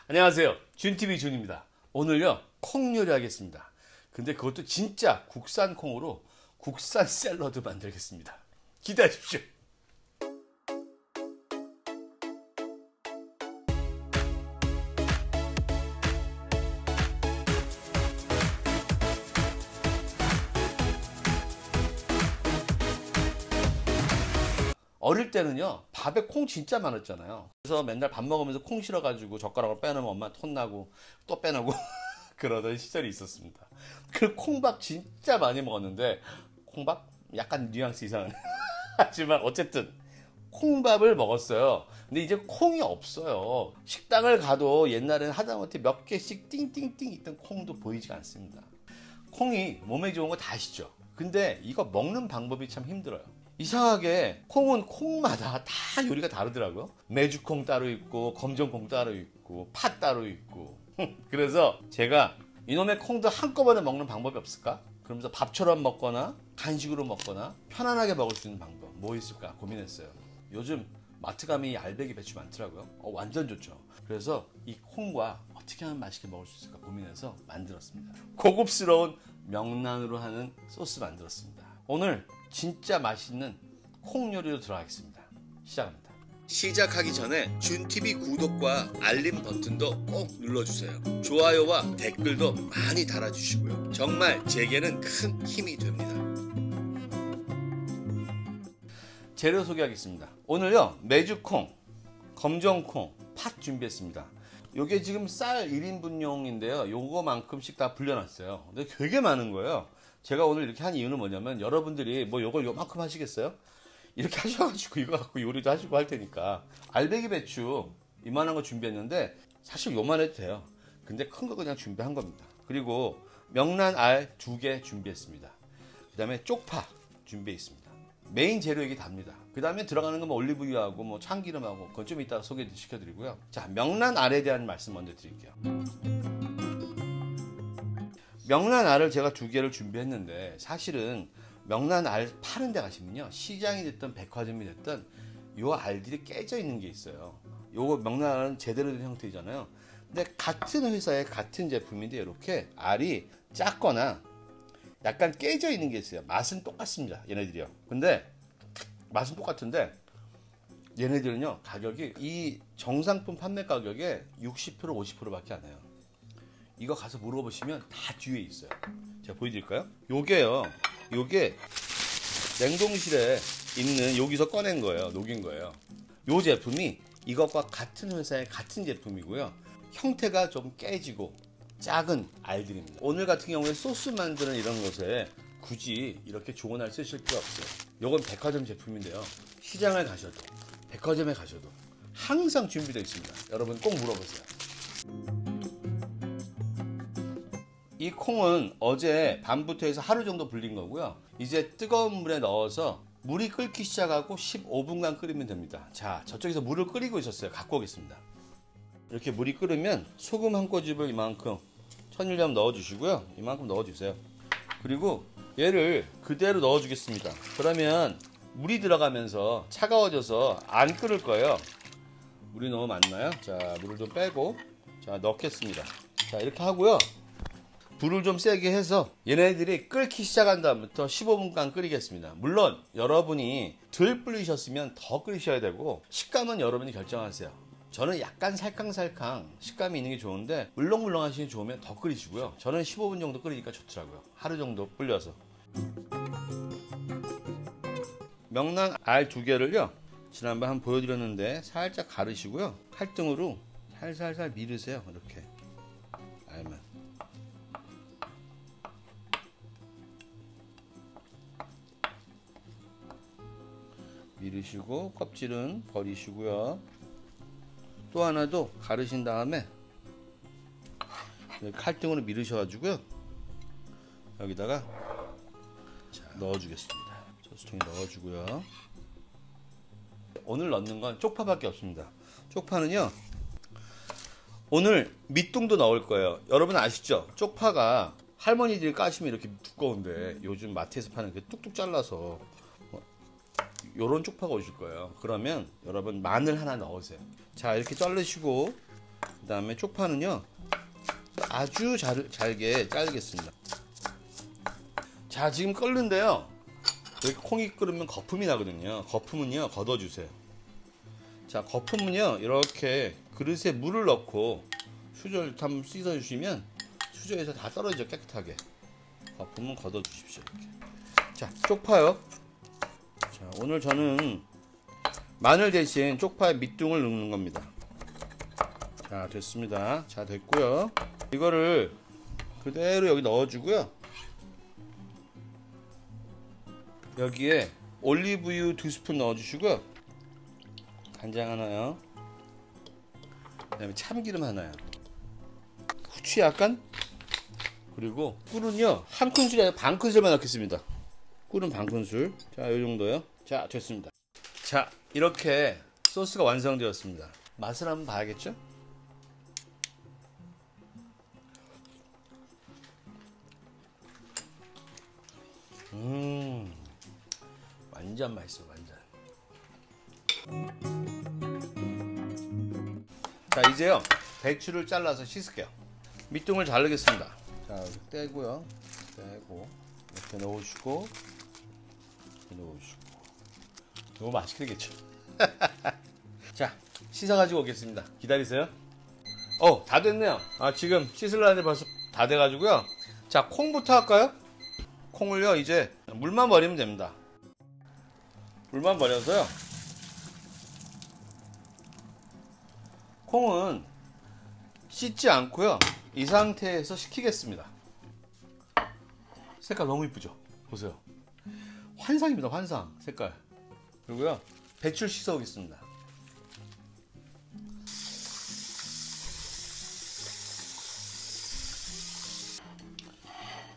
안녕하세요, 준TV 준입니다. 오늘요 콩 요리 하겠습니다. 근데 그것도 진짜 국산 콩으로 국산 샐러드 만들겠습니다. 기대하십시오. 어릴 때는요 밥에 콩 진짜 많았잖아요. 그래서 맨날 밥 먹으면서 콩 실어가지고 젓가락을 빼놓으면 엄마 혼나고 또 빼놓고 그러던 시절이 있었습니다. 그 콩밥 진짜 많이 먹었는데, 콩밥? 약간 뉘앙스 이상한 하지만 어쨌든 콩밥을 먹었어요. 근데 이제 콩이 없어요. 식당을 가도 옛날에는 하다못해 몇 개씩 띵띵띵 있던 콩도 보이지가 않습니다. 콩이 몸에 좋은 거 다 아시죠? 근데 이거 먹는 방법이 참 힘들어요. 이상하게 콩은 콩마다 다 요리가 다르더라고요. 메주콩 따로 있고 검정콩 따로 있고 팥 따로 있고 그래서 제가 이놈의 콩도 한꺼번에 먹는 방법이 없을까? 그러면서 밥처럼 먹거나 간식으로 먹거나 편안하게 먹을 수 있는 방법 뭐 있을까 고민했어요. 요즘 마트 가면 이 알배기 배추 많더라고요. 완전 좋죠. 그래서 이 콩과 어떻게 하면 맛있게 먹을 수 있을까 고민해서 만들었습니다. 고급스러운 명란으로 하는 소스 만들었습니다. 오늘 진짜 맛있는 콩 요리로 들어가겠습니다. 시작합니다. 시작하기 전에 준TV 구독과 알림 버튼도 꼭 눌러주세요. 좋아요와 댓글도 많이 달아주시고요. 정말 제게는 큰 힘이 됩니다. 재료 소개하겠습니다. 오늘요 메주콩, 검정콩, 팥 준비했습니다. 요게 지금 쌀 1인분용인데요 요거만큼씩 다 불려놨어요. 근데 되게 많은 거예요. 제가 오늘 이렇게 한 이유는 뭐냐면, 여러분들이 뭐 요걸 요만큼 하시겠어요? 이렇게 하셔가지고 이거 갖고 요리도 하시고 할 테니까. 알배기 배추 이만한 거 준비했는데 사실 요만 해도 돼요. 근데 큰 거 그냥 준비한 겁니다. 그리고 명란 알 2개 준비했습니다. 그 다음에 쪽파 준비했습니다. 메인 재료 이게 답니다. 그 다음에 들어가는 건 뭐 올리브유하고 뭐 참기름하고 그건 좀 이따가 소개 시켜드리고요. 자, 명란 알에 대한 말씀 먼저 드릴게요. 명란 알을 제가 2개를 준비했는데, 사실은 명란 알 파는 데 가시면요 시장이 됐든 백화점이 됐든 요 알들이 깨져 있는 게 있어요. 요거 명란 알은 제대로 된 형태잖아요. 근데 같은 회사의 같은 제품인데 이렇게 알이 작거나 약간 깨져 있는 게 있어요. 맛은 똑같습니다 얘네들이요. 근데 맛은 똑같은데 얘네들은요 가격이 이 정상품 판매 가격에 60% 50%밖에 안 해요. 이거 가서 물어보시면 다 뒤에 있어요. 제가 보여드릴까요? 요게 냉동실에 있는, 여기서 꺼낸 거예요. 녹인 거예요. 요 제품이 이것과 같은 회사의 같은 제품이고요. 형태가 좀 깨지고 작은 알들입니다. 오늘 같은 경우에 소스 만드는 이런 것에 굳이 이렇게 좋은 알 쓰실 필요 없어요. 요건 백화점 제품인데요. 시장을 가셔도 백화점에 가셔도 항상 준비되어 있습니다. 여러분 꼭 물어보세요. 이 콩은 어제 밤부터 해서 하루 정도 불린 거고요. 이제 뜨거운 물에 넣어서 물이 끓기 시작하고 15분간 끓이면 됩니다. 자, 저쪽에서 물을 끓이고 있었어요. 갖고 오겠습니다. 이렇게 물이 끓으면 소금 한 꼬집을 이만큼 천일염 넣어주시고요. 이만큼 넣어주세요. 그리고 얘를 그대로 넣어주겠습니다. 그러면 물이 들어가면서 차가워져서 안 끓을 거예요. 물이 너무 많나요? 자, 물을 좀 빼고 자 넣겠습니다. 자, 이렇게 하고요. 불을 좀 세게 해서 얘네들이 끓기 시작한 다음부터 15분간 끓이겠습니다. 물론 여러분이 덜 불리셨으면 더 끓이셔야 되고, 식감은 여러분이 결정하세요. 저는 약간 살캉살캉 식감이 있는 게 좋은데, 물렁물렁 하시는 게 좋으면 더 끓이시고요. 저는 15분 정도 끓이니까 좋더라고요. 하루 정도 불려서. 명란 알 2개를요 지난번 한번 보여드렸는데 살짝 가르시고요. 칼등으로 살살살 밀으세요. 이렇게 알만. 밀으시고 껍질은 버리시고요. 또 하나도 가르신 다음에 칼등으로 밀으셔가지고요. 여기다가 자, 넣어주겠습니다. 소스통에 넣어주고요. 오늘 넣는 건 쪽파밖에 없습니다. 쪽파는요 오늘 밑둥도 넣을 거예요. 여러분 아시죠? 쪽파가 할머니들이 까시면 이렇게 두꺼운데 요즘 마트에서 파는 게 뚝뚝 잘라서 요런 쪽파가 오실 거예요. 그러면 여러분 마늘 하나 넣으세요. 자, 이렇게 자르시고 그 다음에 쪽파는요 아주 잘게 자르겠습니다. 자, 지금 끓는데요. 이렇게 콩이 끓으면 거품이 나거든요. 거품은요 걷어주세요. 자, 거품은요 이렇게 그릇에 물을 넣고 수저를 한번 씻어주시면 수저에서 다 떨어지죠. 깨끗하게. 거품은 걷어주십시오. 이렇게. 자, 쪽파요. 자, 오늘 저는 마늘 대신 쪽파에 밑둥을 넣는 겁니다. 자, 됐습니다. 자, 됐고요. 이거를 그대로 여기 넣어주고요. 여기에 올리브유 2스푼 넣어주시고요. 간장 하나요. 그 다음에 참기름 하나요. 후추 약간. 그리고 꿀은요 한 큰술이 아니라 반 큰술만 넣겠습니다. 꿀은 반 큰술. 자, 이 정도요. 자, 됐습니다. 자, 이렇게 소스가 완성되었습니다. 맛을 한번 봐야겠죠? 완전 맛있어, 완전. 자, 이제요 배추를 잘라서 씻을게요. 밑둥을 자르겠습니다. 자, 이렇게 떼고요. 떼고 이렇게 넣어주고 이렇게 넣어주고. 너무 맛있게 되겠죠? 자, 씻어가지고 오겠습니다. 기다리세요. 다 됐네요. 아, 지금 씻으려는데 벌써 다 돼가지고요. 자, 콩부터 할까요? 콩을요 이제 물만 버리면 됩니다. 물만 버려서요. 콩은 씻지 않고요 이 상태에서 식히겠습니다. 색깔 너무 이쁘죠? 보세요. 환상입니다. 환상 색깔. 그리고요 배추를 씻어 오겠습니다.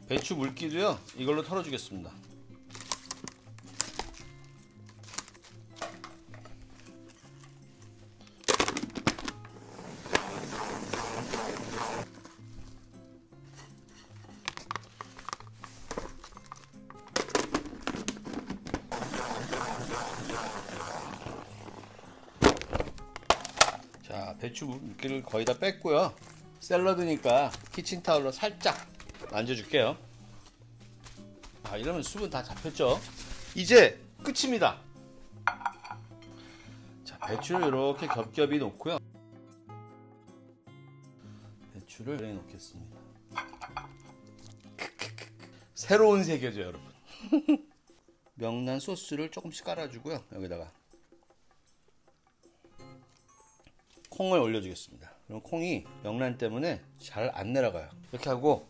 배추 물기도요 이걸로 털어주겠습니다. 자, 배추 물기를 거의 다 뺐고요. 샐러드니까 키친타올로 살짝 만져줄게요. 아, 이러면 수분 다 잡혔죠? 이제 끝입니다. 자, 배추를 이렇게 겹겹이 놓고요. 배추를 여기 놓겠습니다. 새로운 세계죠, 여러분. 명란 소스를 조금씩 깔아주고요. 여기다가 콩을 올려주겠습니다. 그럼 콩이 명란 때문에 잘 안 내려가요. 이렇게 하고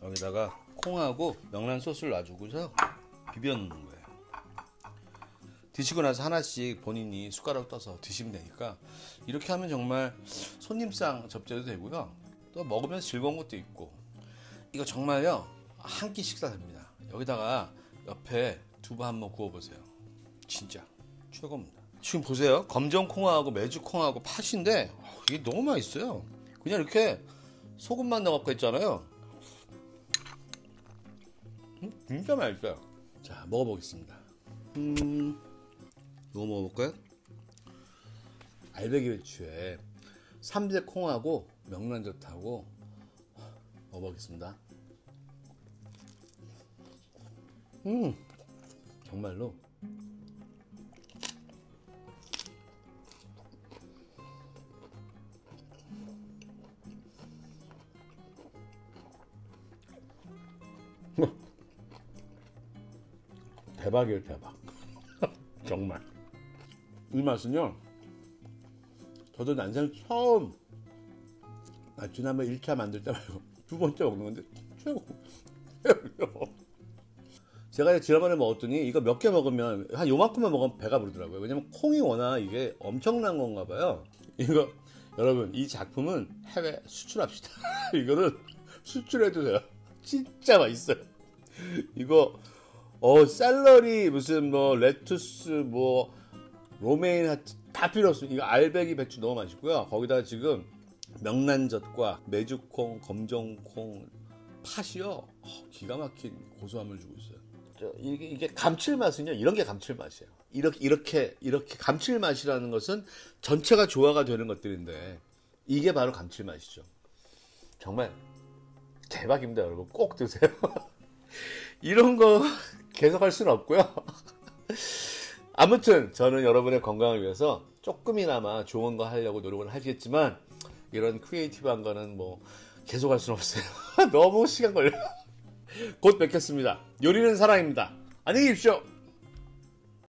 여기다가 콩하고 명란 소스를 놔주고서 비벼 놓는 거예요. 드시고 나서 하나씩 본인이 숟가락 떠서 드시면 되니까 이렇게 하면 정말 손님상 접대도 되고요. 또 먹으면서 즐거운 것도 있고 이거 정말요 한 끼 식사 됩니다. 여기다가 옆에 두부 한번 구워보세요. 진짜 최고입니다. 지금 보세요. 검정콩하고 메주콩하고 팥인데 이게 너무 맛있어요. 그냥 이렇게 소금만 넣어갖고 했잖아요. 진짜 맛있어요. 자, 먹어보겠습니다. 뭐 먹어볼까요? 알배기 배추에 삼색콩하고 명란젓하고 먹어보겠습니다. 정말로 대박이에요, 대박. 정말 이 맛은요 저도 난생 처음 지난번 1차 만들 때 말고 두 번째 먹는 건데 최고. 제가 지난번에 먹었더니 이거 몇 개 먹으면 한 요만큼만 먹으면 배가 부르더라고요. 왜냐면 콩이 워낙 이게 엄청난 건가 봐요. 이거 여러분 이 작품은 해외 수출합시다. 이거는 수출해도 돼요. 진짜 맛있어요. 이거 샐러리 무슨 뭐 레투스 뭐 로메인 하트 다 필요 없어요. 이거 알배기 배추 너무 맛있고요. 거기다가 지금 명란젓과 메주콩, 검정콩, 팥이요 기가 막힌 고소함을 주고 있어요. 이게 감칠맛은요 이런 게 감칠맛이에요. 이렇게 감칠맛이라는 것은 전체가 조화가 되는 것들인데 이게 바로 감칠맛이죠. 정말 대박입니다, 여러분. 꼭 드세요. 이런 거 계속 할 수는 없고요. 아무튼 저는 여러분의 건강을 위해서 조금이나마 좋은 거 하려고 노력을 하시겠지만 이런 크리에이티브한 거는 뭐 계속 할 수는 없어요. 너무 시간 걸려요. 곧 뵙겠습니다. 요리는 사랑입니다. 안녕히 계십시오.